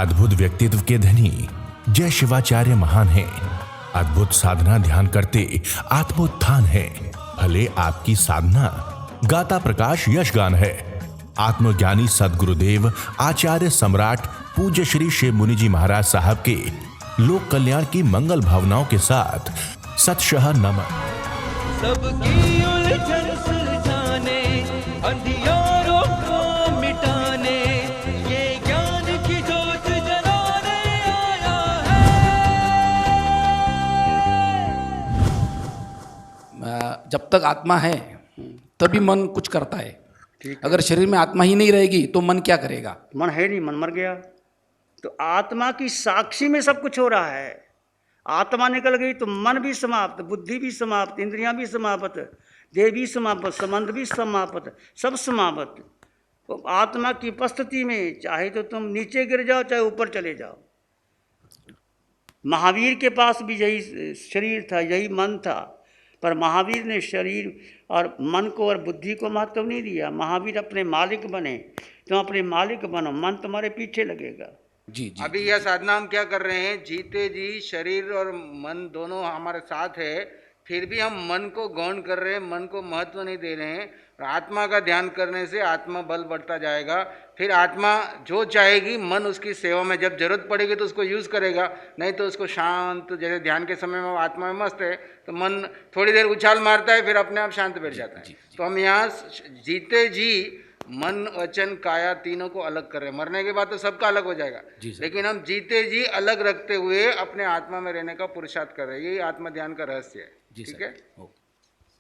अद्भुत व्यक्तित्व के धनी जय शिवाचार्य महान हैं। अद्भुत साधना ध्यान करते आत्मोत्थान है। भले आपकी साधना गाता प्रकाश यशगान है। आत्मज्ञानी सदगुरुदेव आचार्य सम्राट पूज्य श्री शिव मुनि जी महाराज साहब के लोक कल्याण की मंगल भावनाओं के साथ सतशः नमन। सबकी उलझन सुलझाने, अंधियारों को मिटाने, ये ज्ञान की जोत जलाने आया है। जब तक आत्मा है तभी मन कुछ करता है। अगर शरीर में आत्मा ही नहीं रहेगी तो मन क्या करेगा? मन है नहीं, मन मर गया। तो आत्मा की साक्षी में सब कुछ हो रहा है। आत्मा निकल गई तो मन भी समाप्त, बुद्धि भी समाप्त, इंद्रियां भी समाप्त, देह भी समाप्त, संबंध भी समाप्त, सब समाप्त। तो आत्मा की उपस्थिति में चाहे तो तुम नीचे गिर जाओ, चाहे ऊपर चले जाओ। महावीर के पास भी यही शरीर था, यही मन था, पर महावीर ने शरीर और मन को और बुद्धि को महत्व नहीं दिया। महावीर अपने मालिक बने। तुम अपने मालिक बनो, मन तुम्हारे पीछे लगेगा। जी जी। अभी यह साधना हम क्या कर रहे हैं? जीते जी शरीर और मन दोनों हमारे साथ है, फिर भी हम मन को गौण कर रहे हैं, मन को महत्व नहीं दे रहे हैं। और आत्मा का ध्यान करने से आत्मा बल बढ़ता जाएगा। फिर आत्मा जो चाहेगी, मन उसकी सेवा में, जब जरूरत पड़ेगी तो उसको यूज़ करेगा, नहीं तो उसको शांत, जैसे ध्यान के समय में आत्मा में मस्त है तो मन थोड़ी देर उछाल मारता है, फिर अपने आप शांत बैठ जाता है। तो हम यहाँ जीते जी मन वचन काया तीनों को अलग कर रहे हैं। मरने के बाद तो सबका अलग हो जाएगा, लेकिन हम जीते जी अलग रखते हुए अपने आत्मा में रहने का पुरुषार्थ कर रहे हैं। यही आत्म ध्यान का रहस्य है। ठीक है।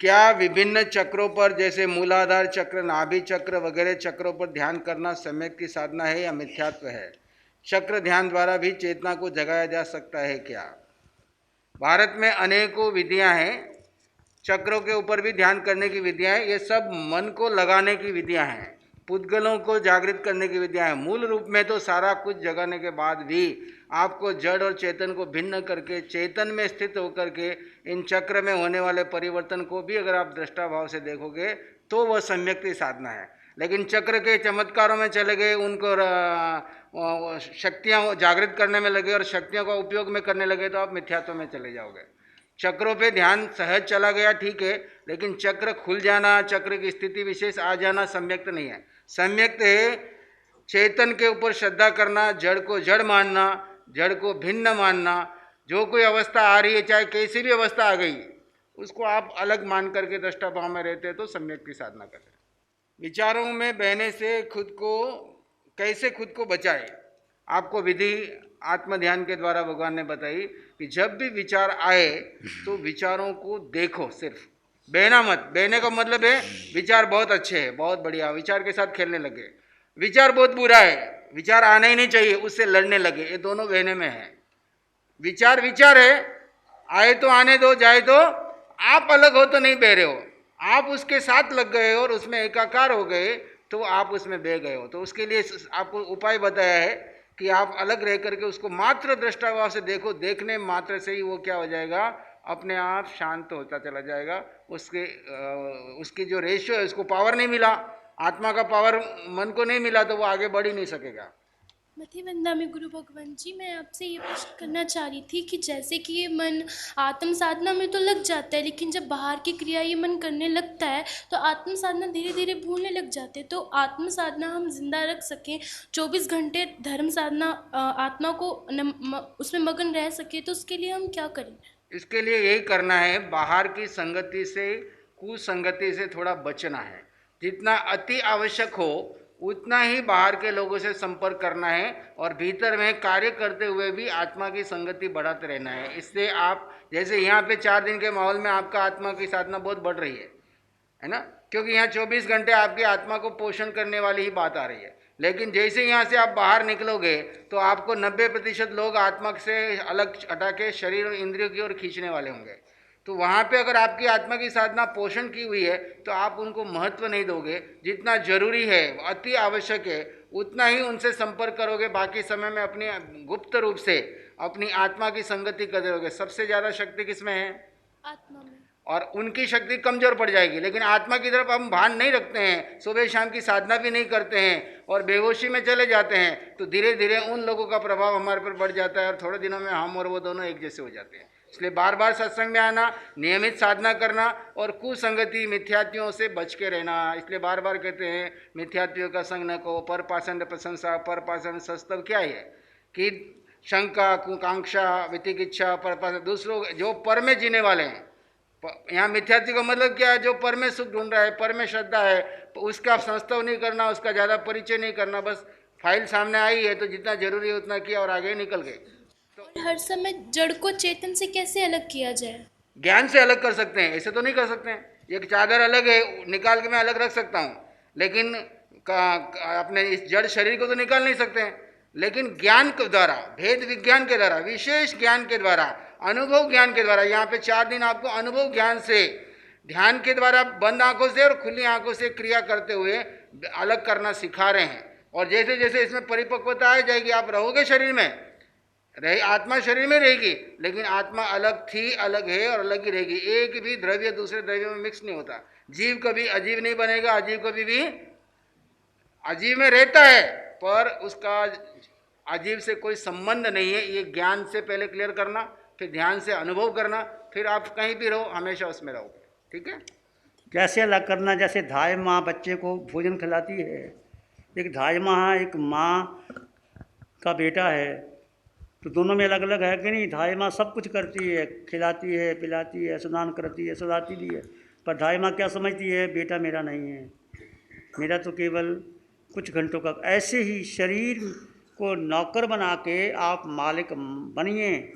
क्या विभिन्न चक्रों पर, जैसे मूलाधार चक्र, नाभि चक्र वगैरह चक्रों पर ध्यान करना सम्यक की साधना है या मिथ्यात्व है? चक्र ध्यान द्वारा भी चेतना को जगाया जा सकता है क्या? भारत में अनेकों विधियां हैं। चक्रों के ऊपर भी ध्यान करने की विधियां हैं। ये सब मन को लगाने की विधियां हैं, पुद्गलों को जागृत करने की विधियां हैं। मूल रूप में तो सारा कुछ जगाने के बाद भी आपको जड़ और चेतन को भिन्न करके चेतन में स्थित होकर के इन चक्र में होने वाले परिवर्तन को भी अगर आप दृष्टा भाव से देखोगे तो वह सम्यक की साधना है। लेकिन चक्र के चमत्कारों में चले गए, उनको शक्तियाँ जागृत करने में लगे और शक्तियों का उपयोग में करने लगे तो आप मिथ्यात्व में चले जाओगे। चक्रों पे ध्यान सहज चला गया, ठीक है, लेकिन चक्र खुल जाना, चक्र की स्थिति विशेष आ जाना सम्यक्त नहीं है। सम्यक्त है चेतन के ऊपर श्रद्धा करना, जड़ को जड़ मानना, जड़ को भिन्न मानना। जो कोई अवस्था आ रही है, चाहे कैसी भी अवस्था आ गई, उसको आप अलग मान करके दृष्टा भाव में रहते हैं तो सम्यक की साधना करते हैं। विचारों में बहने से खुद को बचाए? आपको विधि आत्म ध्यान के द्वारा भगवान ने बताई कि जब भी विचार आए तो विचारों को देखो, सिर्फ बहना मत। बहने का मतलब है विचार बहुत अच्छे हैं, बहुत बढ़िया, विचार के साथ खेलने लगे। विचार बहुत बुरा है, विचार आना ही नहीं चाहिए, उससे लड़ने लगे। ये दोनों बहने में है। विचार विचार है, आए तो आने दो, जाए तो। आप अलग हो तो नहीं बह रहे हो, आप उसके साथ लग गए और उसमें एकाकार हो गए तो आप उसमें बह गए हो। तो उसके लिए आपको उपाय बताया है कि आप अलग रह करके उसको मात्र दृष्टाभाव से देखो। देखने मात्र से ही वो क्या हो जाएगा, अपने आप शांत होता चला जाएगा। उसकी जो रेशियो है, उसको पावर नहीं मिला, आत्मा का पावर मन को नहीं मिला, तो वो आगे बढ़ ही नहीं सकेगा। मथिवंदा में गुरु भगवान जी, मैं आपसे ये प्रश्न करना चाह रही थी कि जैसे कि ये मन आत्म साधना में तो लग जाता है, लेकिन जब बाहर की क्रिया ये मन करने लगता है तो आत्म साधना धीरे धीरे भूलने लग जाते हैं। तो आत्म साधना हम जिंदा रख सकें, 24 घंटे धर्म साधना आत्मा को उसमें मगन रह सके, तो उसके लिए हम क्या करें? इसके लिए यही करना है, बाहर की संगति से, कुसंगति से थोड़ा बचना है। जितना अति आवश्यक हो उतना ही बाहर के लोगों से संपर्क करना है और भीतर में कार्य करते हुए भी आत्मा की संगति बढ़ाते रहना है। इससे आप, जैसे यहाँ पे 4 दिन के माहौल में आपका आत्मा की साधना बहुत बढ़ रही है ना, क्योंकि यहाँ 24 घंटे आपकी आत्मा को पोषण करने वाली ही बात आ रही है। लेकिन जैसे यहाँ से आप बाहर निकलोगे तो आपको 90% लोग आत्मा से अलग हटा के शरीर और इंद्रियों की ओर खींचने वाले होंगे। तो वहाँ पे अगर आपकी आत्मा की साधना पोषण की हुई है तो आप उनको महत्व नहीं दोगे। जितना जरूरी है, अति आवश्यक है, उतना ही उनसे संपर्क करोगे। बाकी समय में अपनी गुप्त रूप से अपनी आत्मा की संगति कर रहोगे। सबसे ज़्यादा शक्ति किस में है? आत्मा में। और उनकी शक्ति कमज़ोर पड़ जाएगी। लेकिन आत्मा की तरफ हम ध्यान नहीं रखते हैं, सुबह शाम की साधना भी नहीं करते हैं और बेहोशी में चले जाते हैं, तो धीरे धीरे उन लोगों का प्रभाव हमारे पर बढ़ जाता है और थोड़े दिनों में हम और वो दोनों एक जैसे हो जाते हैं। इसलिए बार बार सत्संग में आना, नियमित साधना करना और कुसंगति मिथ्यात्वियों से बच के रहना। इसलिए बार बार कहते हैं मिथ्यात्वियों का संग न को, पर पाषंड प्रशंसा, पर पाषंड सस्तव क्या है कि शंका, कुकांक्षा, वितिकिच्छा, पर दूसरों जो पर में जीने वाले हैं। यहाँ मिथ्यात्व का मतलब क्या है? जो पर में सुख ढूंढ रहा है, पर में श्रद्धा है, तो उसका संस्तव नहीं करना, उसका ज़्यादा परिचय नहीं करना, बस फाइल सामने आई है तो जितना जरूरी है उतना किया और आगे निकल गए। और हर समय जड़ को चेतन से कैसे अलग किया जाए? ज्ञान से अलग कर सकते हैं, ऐसे तो नहीं कर सकते हैं। एक चादर अलग है, निकाल के मैं अलग रख सकता हूँ, लेकिन अपने इस जड़ शरीर को तो निकाल नहीं सकते हैं। लेकिन ज्ञान के द्वारा, भेद विज्ञान के द्वारा, विशेष ज्ञान के द्वारा, अनुभव ज्ञान के द्वारा, यहाँ पे 4 दिन आपको अनुभव ज्ञान से, ध्यान के द्वारा बंद आंखों से और खुली आंखों से क्रिया करते हुए अलग करना सिखा रहे हैं। और जैसे जैसे इसमें परिपक्वता आ जाएगी, आप रहोगे शरीर में, आत्मा शरीर में रहेगी, लेकिन आत्मा अलग थी, अलग है और अलग ही रहेगी। एक भी द्रव्य दूसरे द्रव्य में मिक्स नहीं होता। जीव कभी अजीव नहीं बनेगा, अजीव कभी भी अजीव में रहता है, पर उसका अजीव से कोई संबंध नहीं है। ये ज्ञान से पहले क्लियर करना, फिर ध्यान से अनुभव करना, फिर आप कहीं भी रहो, हमेशा उसमें रहोगे। ठीक है? कैसे अलग करना? जैसे धाय माँ बच्चे को भोजन खिलाती है, एक धाय माँ एक माँ का बेटा है, तो दोनों में अलग अलग है कि नहीं? धाय माँ सब कुछ करती है, खिलाती है, पिलाती है, स्नान करती है, सुलाती भी है, पर धाय माँ क्या समझती है? बेटा मेरा नहीं है, मेरा तो केवल कुछ घंटों का। ऐसे ही शरीर को नौकर बना के आप मालिक बनिए।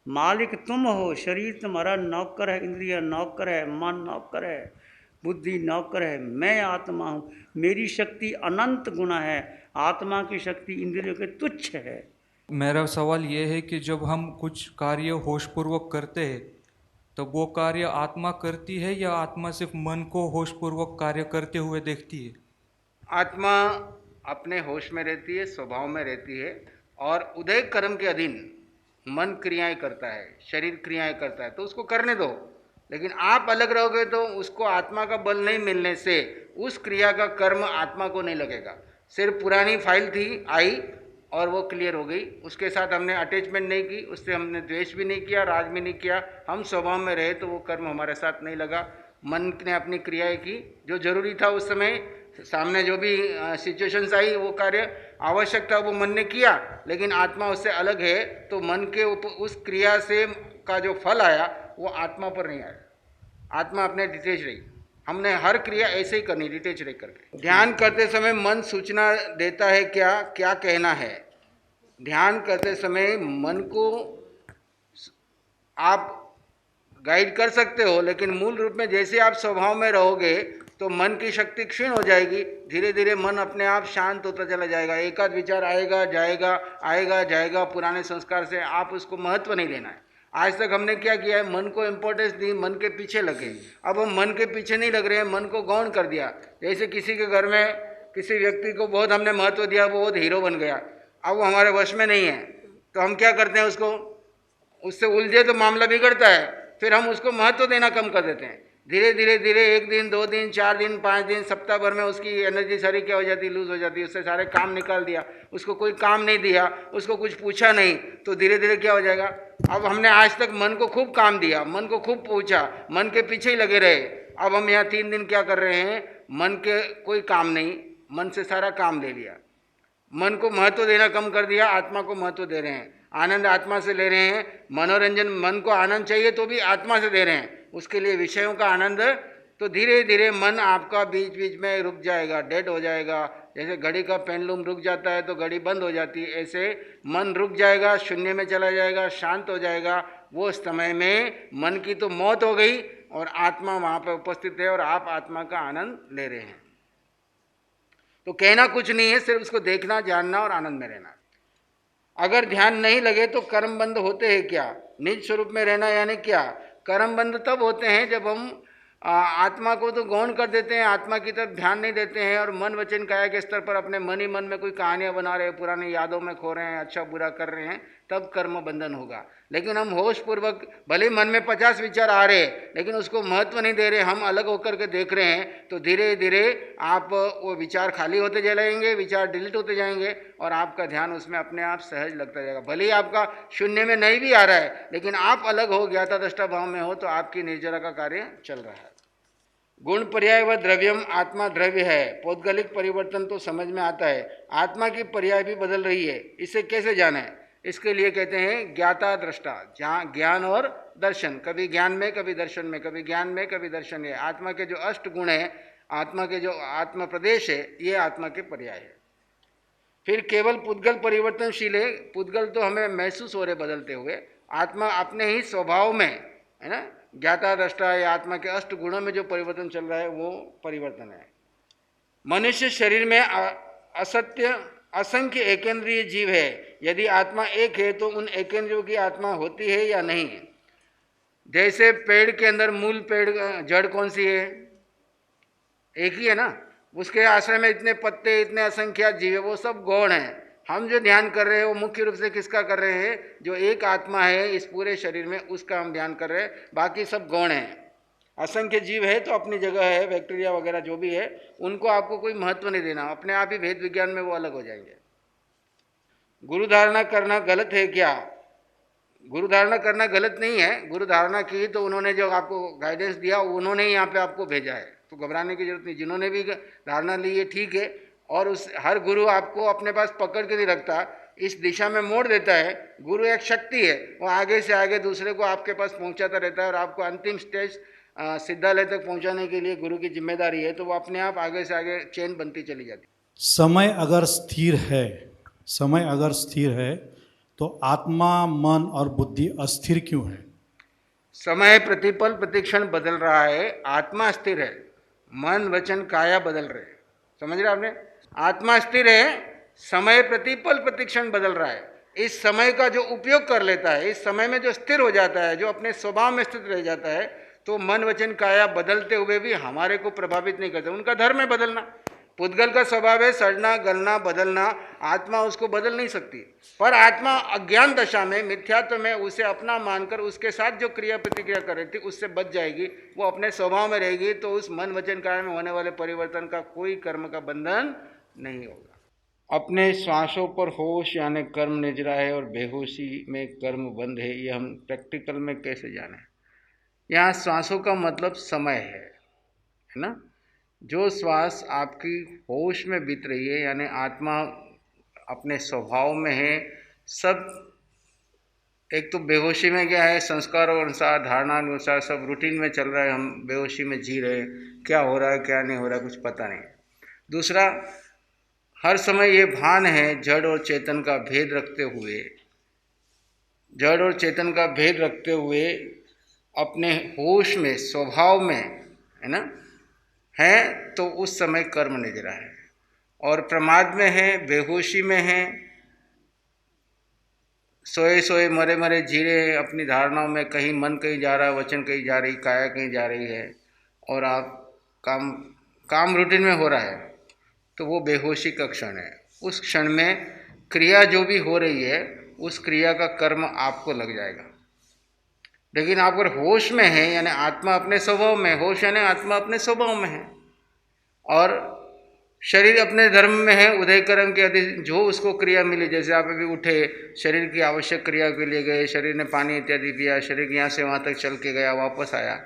मालिक तुम हो, शरीर तुम्हारा नौकर है, इंद्रिय नौकर है, मन नौकर है, बुद्धि नौकर है। मैं आत्मा हूँ, मेरी शक्ति अनंत गुना है, आत्मा की शक्ति इंद्रियों के तुच्छ है। मेरा सवाल ये है कि जब हम कुछ कार्य होशपूर्वक करते हैं तो वो कार्य आत्मा करती है या आत्मा सिर्फ मन को होशपूर्वक कार्य करते हुए देखती है? आत्मा अपने होश में रहती है, स्वभाव में रहती है, और उदय कर्म के अधीन मन क्रियाएं करता है, शरीर क्रियाएं करता है, तो उसको करने दो। लेकिन आप अलग रहोगे तो उसको आत्मा का बल नहीं मिलने से उस क्रिया का कर्म आत्मा को नहीं लगेगा। सिर्फ पुरानी फाइल थी, आई और वो क्लियर हो गई, उसके साथ हमने अटैचमेंट नहीं की, उससे हमने द्वेष भी नहीं किया, राग भी नहीं किया, हम स्वभाव में रहे, तो वो कर्म हमारे साथ नहीं लगा। मन ने अपनी क्रियाएं की, जो जरूरी था उस समय, सामने जो भी सिचुएशंस आई, वो कार्य आवश्यक था वो मन ने किया, लेकिन आत्मा उससे अलग है, तो मन के उस क्रिया से का जो फल आया वो आत्मा पर नहीं आया। आत्मा अपने डिटेच रही। हमने हर क्रिया ऐसे ही करनी, डिटेच रह करके। ध्यान करते समय मन सूचना देता है क्या क्या कहना है। ध्यान करते समय मन को आप गाइड कर सकते हो, लेकिन मूल रूप में जैसे आप स्वभाव में रहोगे तो मन की शक्ति क्षीण हो जाएगी, धीरे धीरे मन अपने आप शांत होता चला जाएगा। एक आध विचार आएगा जाएगा, आएगा जाएगा, पुराने संस्कार से आप उसको महत्व नहीं देना है। आज तक हमने क्या किया है? मन को इम्पोर्टेंस दी, मन के पीछे लगे। अब हम मन के पीछे नहीं लग रहे हैं, मन को गौण कर दिया। जैसे किसी के घर में किसी व्यक्ति को बहुत हमने महत्व दिया, वो बहुत हीरो बन गया, अब वो हमारे वश में नहीं है, तो हम क्या करते हैं? उसको उससे उलझे तो मामला बिगड़ता है, फिर हम उसको महत्व देना कम कर देते हैं। धीरे धीरे धीरे 1 दिन 2 दिन 4 दिन 5 दिन सप्ताह भर में उसकी एनर्जी सारी क्या हो जाती है? लूज हो जाती है। उससे सारे काम निकाल दिया, उसको कोई काम नहीं दिया, उसको कुछ पूछा नहीं, तो धीरे धीरे क्या हो जाएगा? अब हमने आज तक मन को खूब काम दिया, मन को खूब पूछा, मन के पीछे ही लगे रहे। अब हम यहाँ 3 दिन क्या कर रहे हैं? मन के कोई काम नहीं, मन से सारा काम ले लिया, मन को महत्व देना कम कर दिया, आत्मा को महत्व दे रहे हैं। आनंद आत्मा से ले रहे हैं, मनोरंजन, मन को आनंद चाहिए तो भी आत्मा से दे रहे हैं, उसके लिए विषयों का आनंद। तो धीरे धीरे मन आपका बीच बीच में रुक जाएगा, डेड हो जाएगा। जैसे घड़ी का पेंडुलम रुक जाता है तो घड़ी बंद हो जाती है, ऐसे मन रुक जाएगा, शून्य में चला जाएगा, शांत हो जाएगा। वो समय में मन की तो मौत हो गई और आत्मा वहाँ पर उपस्थित है और आप आत्मा का आनंद ले रहे हैं। तो कहना कुछ नहीं है, सिर्फ उसको देखना, जानना और आनंद में रहना। अगर ध्यान नहीं लगे तो कर्म बंद होते हैं क्या? निज स्वरूप में रहना यानी क्या? कर्म बंद तब होते हैं जब हम आत्मा को तो गौण कर देते हैं, आत्मा की तरफ ध्यान नहीं देते हैं और मन वचन काया के स्तर पर अपने मन ही मन में कोई कहानियां बना रहे हैं, पुरानी यादों में खो रहे हैं, अच्छा बुरा कर रहे हैं, तब कर्म बंधन होगा। लेकिन हम होश पूर्वक, भले मन में 50 विचार आ रहे लेकिन उसको महत्व नहीं दे रहे, हम अलग होकर के देख रहे हैं, तो धीरे धीरे आप वो विचार खाली होते जाएंगे, विचार डिलीट होते जाएंगे और आपका ध्यान उसमें अपने आप सहज लगता जाएगा। भले ही आपका शून्य में नहीं भी आ रहा है लेकिन आप अलग हो, ज्ञाता दृष्टा भाव में हो, तो आपकी निर्जरा का कार्य चल रहा है। गुण पर्याय व द्रव्यम, आत्मा द्रव्य है। पौद्गलिक परिवर्तन तो समझ में आता है, आत्मा की पर्याय भी बदल रही है। इसे कैसे जाने? इसके लिए कहते हैं ज्ञाता दृष्टा, जहाँ ज्ञान और दर्शन, कभी ज्ञान में कभी दर्शन में, कभी ज्ञान में कभी दर्शन में। आत्मा के जो अष्ट गुण है, आत्मा के जो आत्मा प्रदेश है, ये आत्मा के पर्याय है। फिर केवल पुद्गल परिवर्तनशील है, पुद्गल तो हमें महसूस हो रहे बदलते हुए, आत्मा अपने ही स्वभाव में है ना, ज्ञाता दृष्टा या आत्मा के अष्ट गुणों में जो परिवर्तन चल रहा है वो परिवर्तन है। मनुष्य शरीर में असंख्य एकेंद्रीय जीव है। यदि आत्मा एक है तो उन एकेंद्रियों की आत्मा होती है या नहीं? जैसे पेड़ के अंदर मूल, पेड़ जड़ कौन सी है? एक ही है ना। उसके आश्रय में इतने पत्ते, इतने असंख्यात जीव है, वो सब गौण हैं। हम जो ध्यान कर रहे हैं वो मुख्य रूप से किसका कर रहे हैं? जो एक आत्मा है इस पूरे शरीर में, उसका हम ध्यान कर रहे हैं। बाकी सब गौण हैं। असंख्य जीव है तो अपनी जगह है, बैक्टीरिया वगैरह जो भी है, उनको आपको कोई महत्व नहीं देना, अपने आप ही भेद विज्ञान में वो अलग हो जाएंगे। गुरु धारणा करना गलत है क्या? गुरु धारणा करना गलत नहीं है। गुरु धारणा की तो उन्होंने जो आपको गाइडेंस दिया, उन्होंने ही यहाँ पे आपको भेजा है, तो घबराने की जरूरत नहीं। जिन्होंने भी धारणा ली है ठीक है, और उस हर गुरु आपको अपने पास पकड़ के नहीं रखता, इस दिशा में मोड़ देता है। गुरु एक शक्ति है, वो आगे से आगे दूसरे को आपके पास पहुंचाता रहता है, और आपको अंतिम स्टेज सिद्धालय तक पहुंचाने के लिए गुरु की जिम्मेदारी है, तो वो अपने आप आगे से आगे चेन बनती चली जाती है। समय अगर स्थिर है, समय अगर स्थिर है तो आत्मा, मन और बुद्धि अस्थिर क्यों है? समय प्रतिपल प्रतिक्षण बदल रहा है, आत्मा स्थिर है, मन वचन काया बदल रहे हैं। समझ रहे आपने? आत्मा स्थिर है, समय प्रतिपल प्रतिक्षण बदल रहा है। इस समय का जो उपयोग कर लेता है, इस समय में जो स्थिर हो जाता है, जो अपने स्वभाव में स्थित रह जाता है, तो मन वचन काया बदलते हुए भी हमारे को प्रभावित नहीं करते। उनका धर्म है बदलना। पुद्गल का स्वभाव है सड़ना, गलना, बदलना, आत्मा उसको बदल नहीं सकती। पर आत्मा अज्ञान दशा में, मिथ्यात्व में उसे अपना मानकर उसके साथ जो क्रिया प्रतिक्रिया कर रही थी उससे बच जाएगी, वो अपने स्वभाव में रहेगी, तो उस मन वचन काया में होने वाले परिवर्तन का कोई कर्म का बंधन नहीं होगा। अपने श्वासों पर होश यानी कर्म निजरा है और बेहोशी में कर्म बंध है, ये हम प्रैक्टिकल में कैसे जाने? यहाँ श्वासों का मतलब समय है ना। जो श्वास आपकी होश में बीत रही है, यानी आत्मा अपने स्वभाव में है, सब एक तो बेहोशी में क्या है, संस्कारों अनुसार, धारणा अनुसार सब रूटीन में चल रहा है, हम बेहोशी में जी रहे हैं, क्या हो रहा है क्या नहीं हो रहा है कुछ पता नहीं। दूसरा, हर समय ये भान है जड़ और चेतन का भेद रखते हुए, जड़ और चेतन का भेद रखते हुए अपने होश में, स्वभाव में है ना है, तो उस समय कर्म निजरा है। और प्रमाद में है, बेहोशी में है, सोए सोए मरे मरे जी रहे हैं अपनी धारणाओं में, कहीं मन कहीं जा रहा है, वचन कहीं जा रही, काया कहीं जा रही है, और आप काम रूटीन में हो रहा है, तो वो बेहोशी का क्षण है। उस क्षण में क्रिया जो भी हो रही है, उस क्रिया का कर्म आपको लग जाएगा। लेकिन आप अगर होश में है, यानी आत्मा अपने स्वभाव में, होश यानी आत्मा अपने स्वभाव में है, और शरीर अपने धर्म में है, उदय कर्म के अधीन जो उसको क्रिया मिली, जैसे आप अभी उठे, शरीर की आवश्यक क्रिया के लिए गए, शरीर ने पानी इत्यादि पिया, शरीर यहाँ से वहाँ तक चल के गया, वापस आया,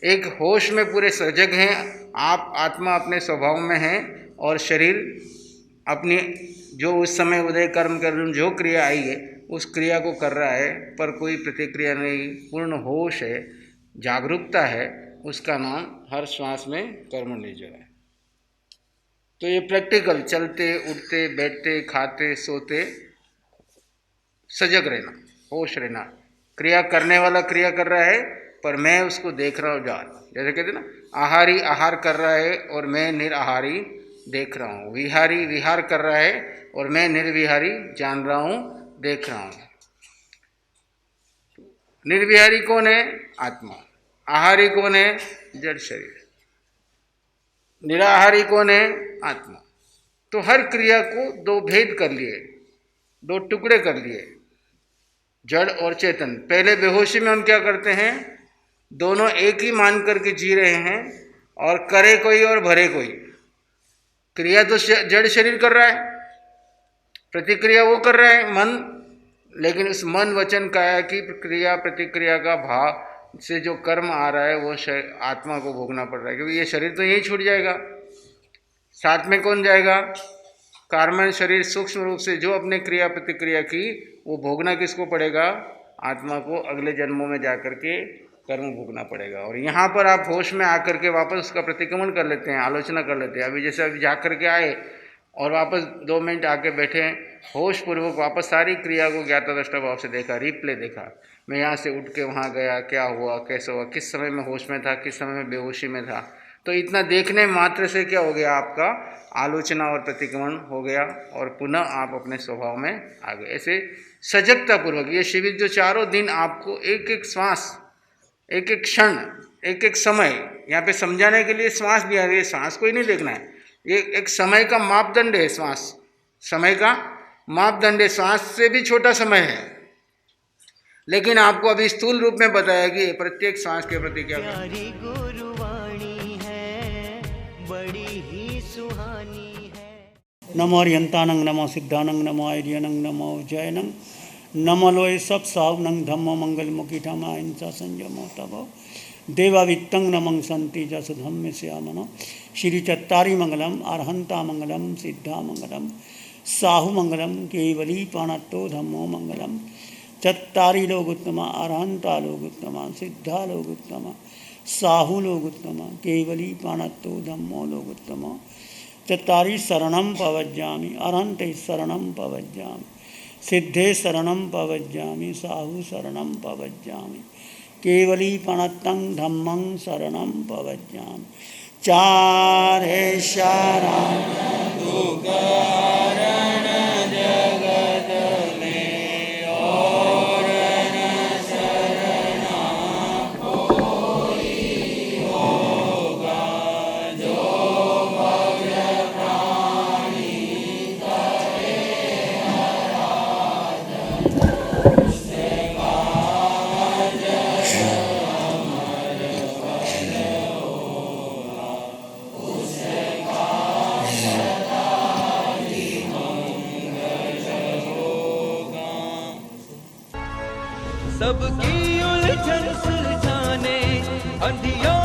एक होश में पूरे सजग हैं आप। आत्मा अपने स्वभाव में है और शरीर अपनी जो उस समय उदय कर्म कर जो क्रिया आई है उस क्रिया को कर रहा है, पर कोई प्रतिक्रिया नहीं, पूर्ण होश है, जागरूकता है, उसका नाम हर श्वास में कर्म निजरा है। तो ये प्रैक्टिकल, चलते उठते बैठते खाते सोते सजग रहना, होश रहना। क्रिया करने वाला क्रिया कर रहा है पर मैं उसको देख रहा हूँ जान, जैसे कहते ना, आहारी आहार कर रहा है और मैं निराहारी देख रहा हूँ, विहारी विहार कर रहा है और मैं निर्विहारी जान रहा हूँ, देख रहा हूँ। निर्विहारी कौन है? आत्मा। आहारी कौन है? जड़ शरीर। निराहारी कौन है? आत्मा। तो हर क्रिया को दो भेद कर लिए, दो टुकड़े कर लिए। जड़ और चेतन। पहले बेहोशी में हम क्या करते हैं, दोनों एक ही मान करके जी रहे हैं, और करे कोई और भरे कोई। क्रिया तो जड़ शरीर कर रहा है, प्रतिक्रिया वो कर रहा है मन, लेकिन उस मन वचन काया की क्रिया प्रतिक्रिया का भाव से जो कर्म आ रहा है वो आत्मा को भोगना पड़ रहा है, क्योंकि ये शरीर तो यही छूट जाएगा। साथ में कौन जाएगा? कार्बन शरीर सूक्ष्म रूप से जो अपने क्रिया प्रतिक्रिया की, वो भोगना किसको पड़ेगा? आत्मा को अगले जन्मों में जाकर के कर्म भोगना पड़ेगा। और यहाँ पर आप होश में आकर के वापस उसका प्रतिक्रमण कर लेते हैं, आलोचना कर लेते हैं। अभी जैसे अभी जा कर के आए और वापस 2 मिनट आके बैठे, होश पूर्वक वापस सारी क्रिया को ज्ञाता दृष्टा भाव से देखा, रिप्ले देखा। मैं यहाँ से उठ के वहाँ गया, क्या हुआ, कैसे हुआ, किस समय में होश में था, किस समय में बेहोशी में था। तो इतना देखने मात्र से क्या हो गया, आपका आलोचना और प्रतिक्रमण हो गया, और पुनः आप अपने स्वभाव में आ गए। ऐसे सजगता पूर्वक ये शिविर जो चारों दिन आपको एक एक श्वास, एक एक क्षण, एक एक समय, यहाँ पे समझाने के लिए श्वास भी आ रही है। श्वास को ही नहीं देखना है, ये एक समय का मापदंड है। श्वास समय का मापदंड है, श्वास से भी छोटा समय है, लेकिन आपको अभी स्थूल रूप में बताया कि प्रत्येक श्वास के प्रति क्या करना है। गुरुवाणी है, बड़ी ही सुहानी है। नमो अरियंतानंग, नमो सिद्धानंग, नमो आर्यनंग, नमो जयनंग, नमो लोय सब सावनंग, धम्मो मंगल मुखी ठमा हिंसा संयमो तबो देवावित्तं नमं संति जस धम्म श्यामनो। श्री चत्तारी मंगलम, अरहंता मंगलम, सिद्धा मंगलम, साहु मंगलम, केवली पाणत्तो धम्मो मंगलम। चत्तारी लोग उत्तमा, अरहंता लोग उत्तमा, सिद्धा लोग उत्तमा, साहु लोग उत्तमा, केवली पाणत्तो धम्मो लोग उत्तमा। चत्तारी शरणं पवज्जामि, अरहंते शरणं पवज्जामि, सिद्धे शरणं पवज्जामि, साहु शरणं पवज्जामि, केवली पणत्तं धम्मं शरणं पवज्जामि। चारे शरण दुःखहरण जगत में, और न शरणा कोई होगा, जो भज प्राणी करे आराधन, उससे काज अमर फल होगा, उससे सबकी उलझन सुलझाने, अंधियों